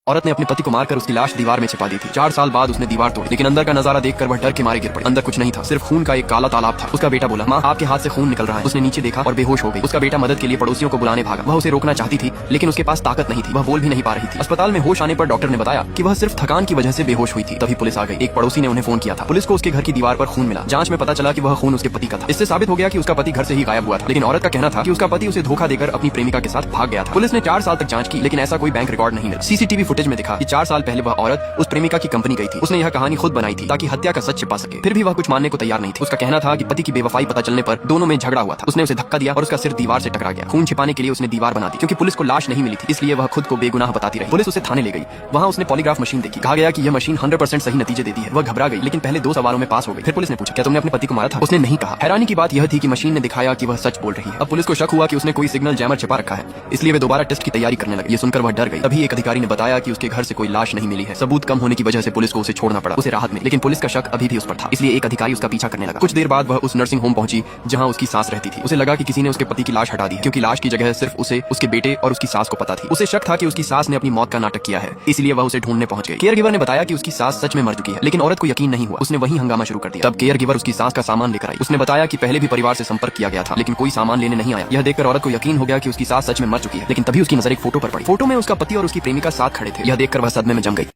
औरत ने अपने पति को मारकर उसकी लाश दीवार में छिपा दी थी। 4 साल बाद उसने दीवार तोड़ी, लेकिन अंदर का नजारा देखकर वह डर के मारे गिर पड़ी। अंदर कुछ नहीं था, सिर्फ खून का एक काला तालाब था। उसका बेटा बोला, माँ आपके हाथ से खून निकल रहा है। उसने नीचे देखा और बेहोश हो गई। उसका बेटा मदद के लिए पड़ोसियों को बुलाने भागा। वह उसे रोकना चाहती थी, लेकिन उसके पास ताकत नहीं थी। वह बोल भी नहीं पा रही थी। अस्पताल में होश आने पर डॉक्टर ने बताया कि वह सिर्फ थकान की वजह से बेहोश हुई थी। तभी पुलिस आ गई। एक पड़ोसी ने उन्हें फोन किया था। पुलिस को उसके घर की दीवार पर खून मिला। जांच में पता चला कि वह खून उसके पति का था। इससे साबित हो गया कि उसका पति घर से ही गायब हुआ था, लेकिन औरत का कहना था कि उसका पति उसे धोखा देकर अपनी प्रेमिका के साथ भाग गया था। पुलिस ने 4 साल तक जांच की, लेकिन ऐसा कोई बैंक रिकॉर्ड नहीं मिला। सीसीटीवी फुटेज में दिखा कि 4 साल पहले वह औरत उस प्रेमिका की कंपनी गई थी। उसने यह कहानी खुद बनाई थी ताकि हत्या का सच छिपा सके। फिर भी वह कुछ मानने को तैयार नहीं थी। उसका कहना था कि पति की बेवफाई पता चलने पर दोनों में झगड़ा हुआ था। उसने उसे धक्का दिया और उसका सिर दीवार से टकरा गया। खून छिपाने के लिए उसने दीवार बना दी। क्योंकि पुलिस को लाश नहीं मिली थी, इसलिए वह खुद को बेगुनाह बताती रही। पुलिस उसे थाने ले गई। वहाँ उसने पॉलीग्राफ मशीन देखी। कहा गया कि यह मशीन 100% सही नतीजे देती है। वह घबरा गई, लेकिन पहले 2 सवालों में पास हो गई। फिर पुलिस ने पूछा, क्या तुमने अपने पति को मारा था? उसने नहीं कहा। हैरानी की बात यह थी कि मशीन ने दिखाया कि वह सच बोल रही है। अब पुलिस को शक हुआ कि उसने कोई सिग्नल जैमर छिपा रखा है, इसलिए वे दोबारा टेस्ट की तैयारी करने लगे। ये सुनकर वह डर गई। तभी एक अधिकारी ने बताया कि उसके घर से कोई लाश नहीं मिली है। सबूत कम होने की वजह से पुलिस को उसे छोड़ना पड़ा। उसे राहत मिली, लेकिन पुलिस का शक अभी भी उस पर था, इसलिए एक अधिकारी उसका पीछा करने लगा। कुछ देर बाद वह उस नर्सिंग होम पहुंची जहां उसकी सास रहती थी। उसे लगा कि किसी ने उसके पति की लाश हटा दी, क्योंकि लाश की जगह सिर्फ उसे, उसके बेटे और उसकी सास को पता थी। उसे शक था कि उसकी सास ने अपनी मौत का नाटक किया है, इसलिए वह उसे ढूंढने पहुंच गई। केयर गिवर ने बताया कि उसकी सास सच में मर चुकी है, लेकिन औरत को यकीन नहीं हुआ। उसने वहीं हंगामा शुरू कर दिया। तब केयर गिवर उसकी सास का सामान लेकर आई। उसने बताया कि पहले भी परिवार से संपर्क किया गया था, लेकिन कोई सामान लेने नहीं आया। यह देखकर औरत को यकीन हो गया कि उसकी सास सच में मर चुकी है, लेकिन तभी उसकी नजर एक फोटो पर पड़ी। फोटो में उसका पति और उसकी प्रेमिका साथ खड़े थे। यह देखकर वह सदमे में जम गई।